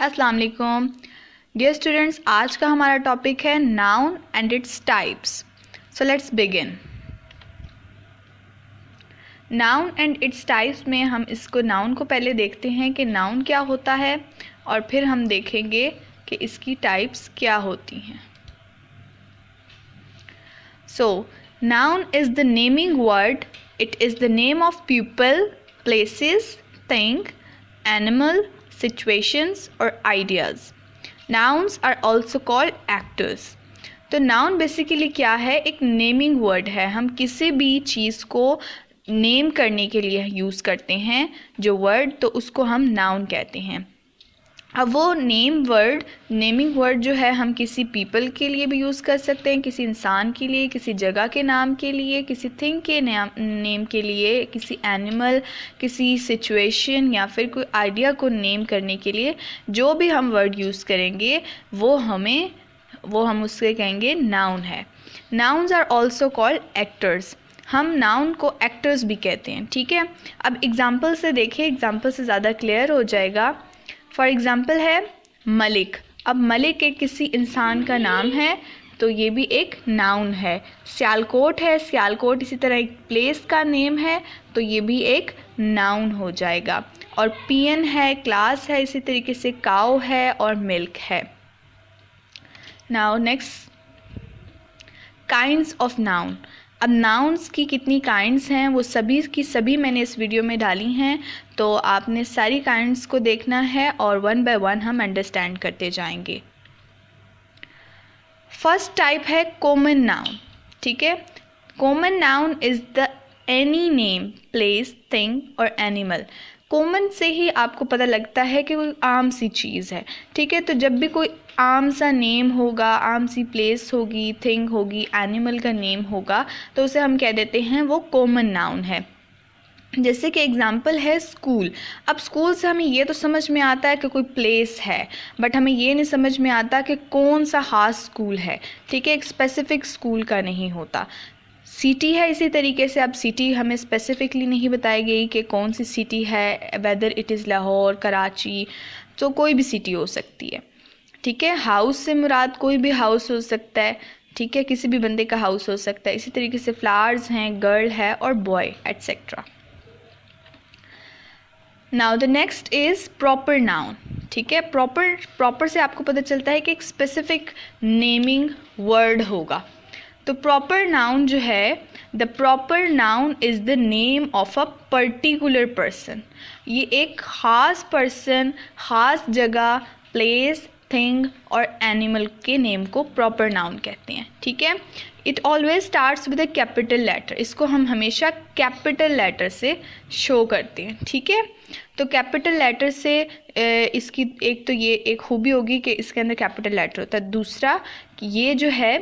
अस्सलाम वालेकुम dear students, आज का हमारा टॉपिक है noun and its types. So let's begin. Noun and its types में हम इसको नाउन को पहले देखते हैं कि नाउन क्या होता है और फिर हम देखेंगे कि इसकी टाइप्स क्या होती हैं। So noun is the naming word. It is the name of people, places, thing, animal, situations or ideas. Nouns are also called actors. तो नाउन बेसिकली क्या है? एक नेमिंग वर्ड है। हम किसी भी चीज़ को नेम करने के लिए यूज़ करते हैं जो वर्ड, तो उसको हम नाउन कहते हैं। अब वो नेमिंग वर्ड जो है हम किसी पीपल के लिए भी यूज़ कर सकते हैं, किसी इंसान के लिए, किसी जगह के नाम के लिए, किसी थिंग के नेम के लिए, किसी एनिमल, किसी सिचुएशन या फिर कोई आइडिया को नेम करने के लिए जो भी हम वर्ड यूज़ करेंगे वो हम उससे कहेंगे नाउन है। Nouns are also called actors. हम नाउन को एक्टर्स भी कहते हैं। ठीक है, अब एग्जाम्पल से देखिए, एग्जाम्पल से ज़्यादा क्लियर हो जाएगा। फॉर एग्ज़ाम्पल है मलिक। अब मलिक एक किसी इंसान का नाम है तो ये भी एक नाउन है। सियालकोट है, सियालकोट इसी तरह एक प्लेस का नेम है तो ये भी एक नाउन हो जाएगा। और पियन है, क्लास है, इसी तरीके से काऊ है और मिल्क है। Now next, kinds of noun. अब नाउन्स की कितनी काइंड्स हैं वो सभी की सभी मैंने इस वीडियो में डाली हैं, तो आपने सारी काइंड्स को देखना है और वन बाय वन हम अंडरस्टैंड करते जाएंगे। फर्स्ट टाइप है कॉमन नाउन। ठीक है, common noun is the any name, place, thing और एनिमल। कॉमन से ही आपको पता लगता है कि कोई आम सी चीज़ है। ठीक है, तो जब भी कोई आम सा नेम होगा, आम सी प्लेस होगी, थिंग होगी, एनिमल का नेम होगा, तो उसे हम कह देते हैं वो कॉमन नाउन है। जैसे कि एग्जांपल है स्कूल। अब स्कूल से हमें ये तो समझ में आता है कि कोई प्लेस है, बट हमें ये नहीं समझ में आता कि कौन सा खास स्कूल है। ठीक है, एक स्पेसिफिक स्कूल का नहीं होता। सिटी है इसी तरीके से। अब सिटी हमें स्पेसिफिकली नहीं बताई गई कि कौन सी सिटी है, whether it is Lahore, Karachi, तो कोई भी सिटी हो सकती है। ठीक है, हाउस से मुराद कोई भी हाउस हो सकता है। ठीक है, किसी भी बंदे का हाउस हो सकता है। इसी तरीके से फ्लावर्स हैं, गर्ल है और boy etcetera. Now the next is proper noun. ठीक है, प्रॉपर से आपको पता चलता है कि एक स्पेसिफिक नेमिंग वर्ड होगा। तो प्रॉपर नाउन जो है, the proper noun is the name of a particular person. ये एक ख़ास पर्सन, ख़ास जगह, प्लेस, थिंग और एनिमल के नेम को प्रॉपर नाउन कहते हैं। ठीक है, it always starts with a capital letter. इसको हम हमेशा कैपिटल लेटर से शो करते हैं। ठीक है, तो कैपिटल लेटर से इसकी एक तो ये एक खूबी होगी कि इसके अंदर कैपिटल लेटर होता है। दूसरा कि ये जो है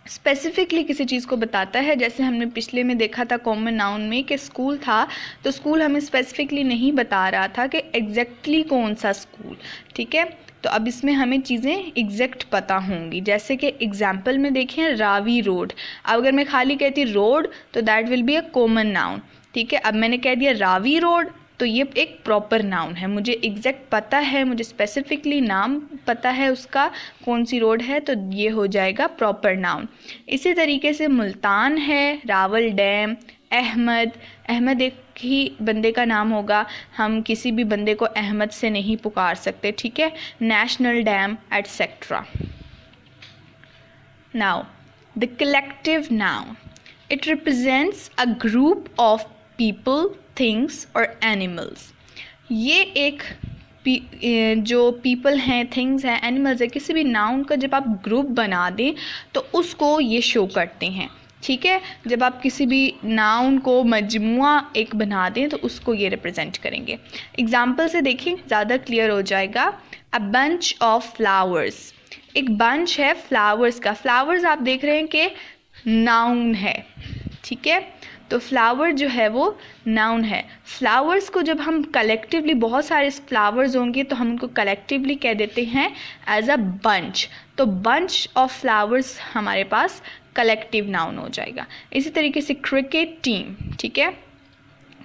स्पेसिफिकली किसी चीज़ को बताता है। जैसे हमने पिछले में देखा था कॉमन नाउन में कि स्कूल था, तो स्कूल हमें स्पेसिफिकली नहीं बता रहा था कि एग्जैक्टली कौन सा स्कूल। ठीक है, तो अब इसमें हमें चीज़ें एग्जैक्ट पता होंगी। जैसे कि एग्जाम्पल में देखें रावी रोड। अब अगर मैं खाली कहती रोड तो that will be a common noun. ठीक है, अब मैंने कह दिया रावी रोड तो ये एक प्रॉपर नाउन है। मुझे एग्जैक्ट पता है, मुझे स्पेसिफिकली नाम पता है उसका कौन सी रोड है, तो ये हो जाएगा प्रॉपर नाउन। इसी तरीके से मुल्तान है, रावल डैम, अहमद एक ही बंदे का नाम होगा, हम किसी भी बंदे को अहमद से नहीं पुकार सकते। ठीक है, national dam etcetera. Now the collective noun, it represents a group of people, things और एनिमल्स। ये एक जो पीपल हैं, थिंग्स हैं, एनिमल्स है, किसी भी नाउन का जब आप ग्रुप बना दें तो उसको ये शो करते हैं। ठीक है, जब आप किसी भी नाउन को मजमुआ एक बना दें तो उसको ये रिप्रेजेंट करेंगे। एग्जाम्पल से देखिए ज़्यादा क्लियर हो जाएगा। अ बंच ऑफ फ्लावर्स, एक बंच है फ्लावर्स का। फ्लावर्स आप देख रहे हैं कि नाउन है। ठीक है, तो फ्लावर जो है वो नाउन है। फ्लावर्स को जब हम कलेक्टिवली, बहुत सारे फ्लावर्स होंगे तो हम उनको कलेक्टिवली कह देते हैं एज अ बंच। तो बंच ऑफ फ्लावर्स हमारे पास कलेक्टिव नाउन हो जाएगा। इसी तरीके से क्रिकेट टीम। ठीक है,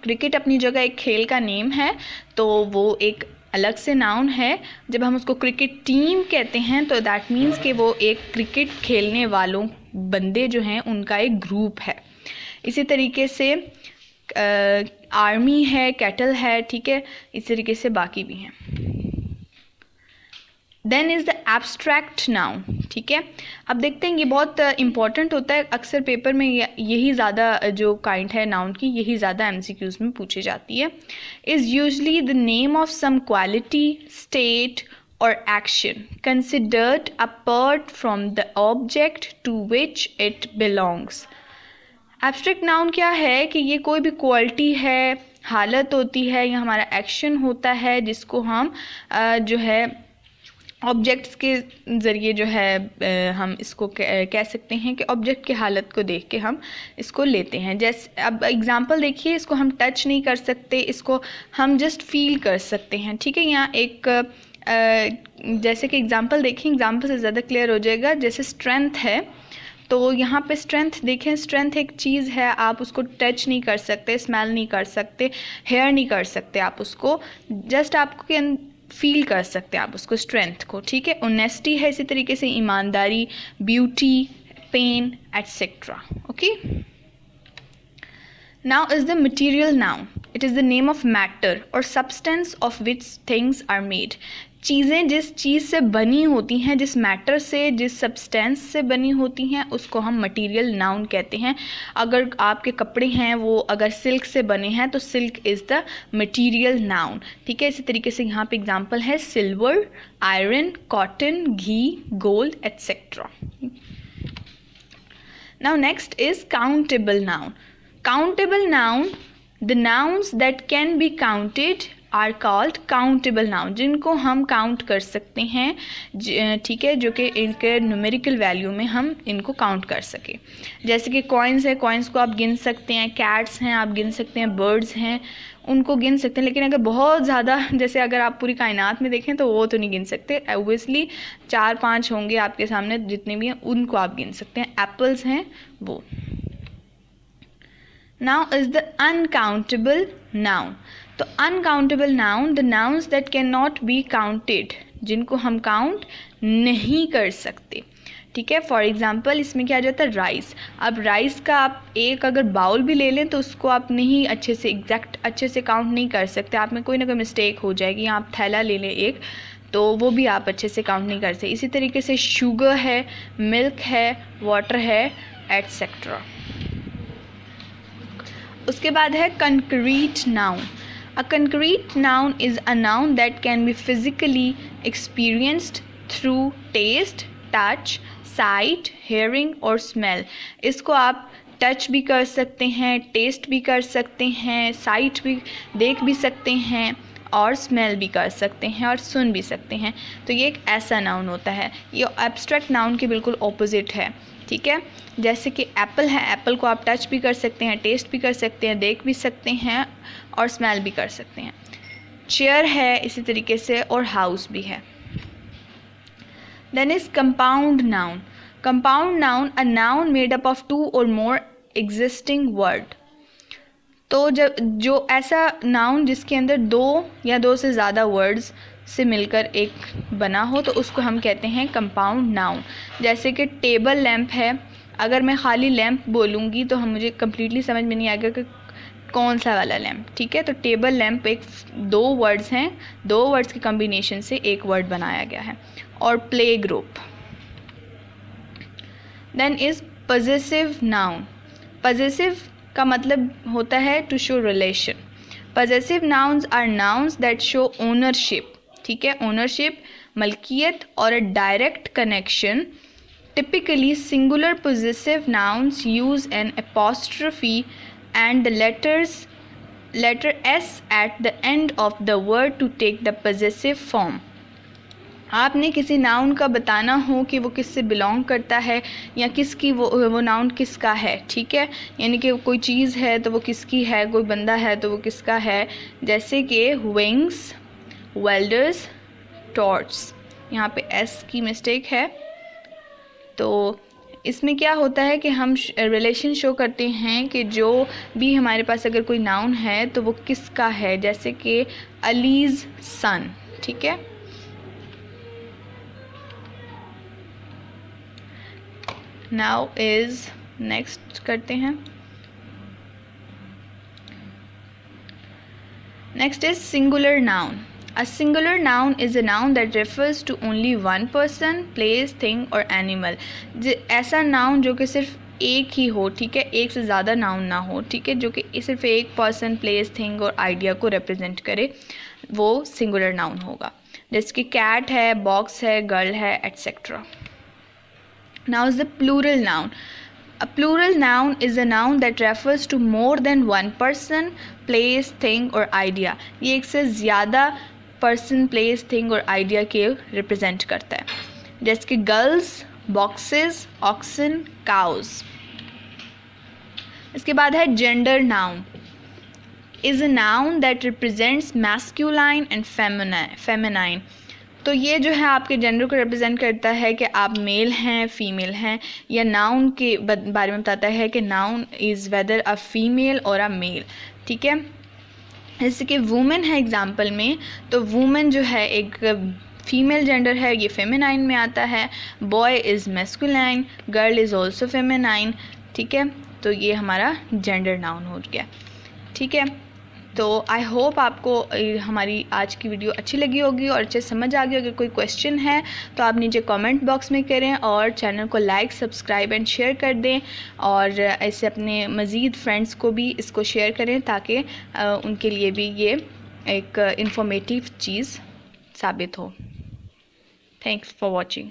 क्रिकेट अपनी जगह एक खेल का नेम है तो वो एक अलग से नाउन है। जब हम उसको क्रिकेट टीम कहते हैं तो दैट मीन्स कि वो एक क्रिकेट खेलने वालों बंदे जो हैं उनका एक ग्रुप है। इसी तरीके से आर्मी है, कैटल है, ठीक है, इस तरीके से बाकी भी हैं। Then is the abstract noun, ठीक है। अब देखते हैं, ये बहुत इंपॉर्टेंट होता है, अक्सर पेपर में यही ज़्यादा जो काइंड है नाउन की यही ज़्यादा एमसीक्यूज़ में पूछी जाती है। Is usually the name of some quality, state or action considered apart from the object to which it belongs। Abstract noun क्या है कि ये कोई भी क्वालिटी है, हालत होती है या हमारा एक्शन होता है जिसको हम जो है ऑब्जेक्ट्स के ज़रिए जो है हम इसको कह सकते हैं कि ऑब्जेक्ट की हालत को देख के हम इसको लेते हैं। जैसे अब एग्जांपल देखिए, इसको हम टच नहीं कर सकते, इसको हम जस्ट फील कर सकते हैं, ठीक है। यहाँ एक जैसे कि एग्जांपल देखें, एग्जांपल से ज़्यादा क्लियर हो जाएगा। जैसे स्ट्रेंथ है, तो यहाँ पे स्ट्रेंथ देखें, स्ट्रेंथ एक चीज़ है, आप उसको टच नहीं कर सकते, स्मेल नहीं कर सकते, हेयर नहीं कर सकते, आप उसको जस्ट आपको फील कर सकते हैं आप उसको, स्ट्रेंथ को, ठीक है। ऑनेस्टी है इसी तरीके से, ईमानदारी, beauty, pain etcetera, okay. Now is the material noun. It is the name of matter or substance of which things are made. चीज़ें जिस चीज़ से बनी होती हैं, जिस मैटर से, जिस सब्सटेंस से बनी होती हैं, उसको हम मटीरियल नाउन कहते हैं। अगर आपके कपड़े हैं वो अगर सिल्क से बने हैं तो silk is the material noun, ठीक है। इसी तरीके से यहाँ पे एग्जांपल है silver, iron, cotton, ghee, gold etcetera. Now next is countable noun. Countable noun, the nouns that can be counted are called countable noun, जिनको हम काउंट कर सकते हैं, ठीक है, जो कि इनके न्यूमेरिकल वैल्यू में हम इनको काउंट कर सके। जैसे कि कॉइन्स है, कॉइन्स को आप गिन सकते हैं, कैट्स हैं आप गिन सकते हैं, बर्ड्स हैं उनको गिन सकते हैं। लेकिन अगर बहुत ज़्यादा, जैसे अगर आप पूरी कायनात में देखें तो वो तो नहीं गिन सकते, ओबियसली 4-5 होंगे आपके सामने, जितने भी हैं उनको आप गिन सकते हैं। एप्पल्स हैं वो। Now is the uncountable noun। तो uncountable noun, the nouns that cannot be counted, जिनको हम काउंट नहीं कर सकते, ठीक है। फॉर एग्जाम्पल इसमें क्या आ जाता है, राइस। अब राइस का आप एक अगर बाउल भी ले लें तो उसको आप नहीं अच्छे से एग्जैक्ट अच्छे से काउंट नहीं कर सकते, आप में कोई ना कोई मिस्टेक हो जाएगी। या आप थैला ले लें एक, तो वो भी आप अच्छे से काउंट नहीं कर सकते। इसी तरीके से शुगर है, मिल्क है, वाटर है एटसेट्रा। उसके बाद है concrete noun. A concrete noun is a noun that can be physically experienced through taste, touch, sight, hearing और स्मेल। इसको आप टच भी कर सकते हैं, टेस्ट भी कर सकते हैं, साइट भी देख भी सकते हैं और स्मेल भी कर सकते हैं और सुन भी सकते हैं। तो ये एक ऐसा नाउन होता है, ये एब्स्ट्रैक्ट नाउन के बिल्कुल ऑपोजिट है, ठीक है। जैसे कि एप्पल है, एप्पल को आप टच भी कर सकते हैं, टेस्ट भी कर सकते हैं, देख भी सकते हैं और स्मेल भी कर सकते हैं। चेयर है इसी तरीके से, और हाउस भी है। Then is compound noun. Compound noun, a noun made up of 2 or more existing word. तो जब जो ऐसा नाउन जिसके अंदर 2 या 2 से ज़्यादा वर्ड्स से मिलकर एक बना हो तो उसको हम कहते हैं कंपाउंड नाउन। जैसे कि टेबल लैंप है, अगर मैं खाली लैंप बोलूँगी तो हम मुझे कम्प्लीटली समझ में नहीं आएगा कि कौन सा वाला लैंप, ठीक है। तो टेबल लैंप एक 2 वर्ड्स हैं, 2 वर्ड्स के कम्बिनेशन से एक वर्ड बनाया गया है। और play group. Then is possessive noun. Possessive का मतलब होता है to show relation. Possessive nouns are nouns that show ownership, ठीक है, ओनरशिप, मलकियत और a direct connection. Typically singular possessive nouns use an apostrophe and the letter s at the end of the word to take the possessive form। आपने किसी noun का बताना हो कि वो किससे बिलोंग करता है या किसकी वो नाउन किसका है, ठीक है, यानी कि कोई चीज़ है तो वो किसकी है, कोई बंदा है तो वो किसका है। जैसे कि विंग्स, वेल्डर्स, टॉर्च। यहाँ पे एस की मिस्टेक है। तो इसमें क्या होता है कि हम रिलेशन शो करते हैं कि जो भी हमारे पास अगर कोई नाउन है तो वो किसका है। जैसे कि अलीज़ सन, ठीक है। नाउ इज नेक्स्ट करते हैं। Next is singular noun. A singular noun is a noun that refers to only one person, place, thing और animal। ऐसा noun जो कि सिर्फ एक ही हो, ठीक है, एक से ज़्यादा noun ना हो, ठीक है, जो कि सिर्फ एक person, place, thing और idea को represent करे, वो singular noun होगा। जैसे कि cat है, box है, girl है, etc. Now is the plural noun. A plural noun is a noun that refers to more than one person, place, thing और idea। ये एक से ज़्यादा पर्सन, प्लेस, थिंग और आइडिया के रिप्रेजेंट करता है, जैसे कि गर्ल्स, बॉक्सेस, ऑक्सन, काउज। इसके बाद है gender noun. Is a noun that represents masculine and feminine. तो ये जो है आपके जेंडर को रिप्रेजेंट करता है कि आप मेल हैं, फीमेल हैं, या नाउन के बारे में बताता है कि noun is weather a female और अ मेल, ठीक है। जैसे कि वुमेन है एग्जाम्पल में, तो वुमेन जो है एक फीमेल जेंडर है, ये फेमिनाइन में आता है। Boy is masculine, girl is also feminine, ठीक है। तो ये हमारा जेंडर नाउन हो गया, ठीक है। तो आई होप आपको हमारी आज की वीडियो अच्छी लगी होगी और अच्छे समझ आ गई होगी। कोई क्वेश्चन है तो आप नीचे कमेंट बॉक्स में करें और चैनल को लाइक, सब्सक्राइब एंड शेयर कर दें, और ऐसे अपने मज़ीद फ्रेंड्स को भी इसको शेयर करें ताकि उनके लिए भी ये एक इंफॉर्मेटिव चीज़ साबित हो। Thanks for watching.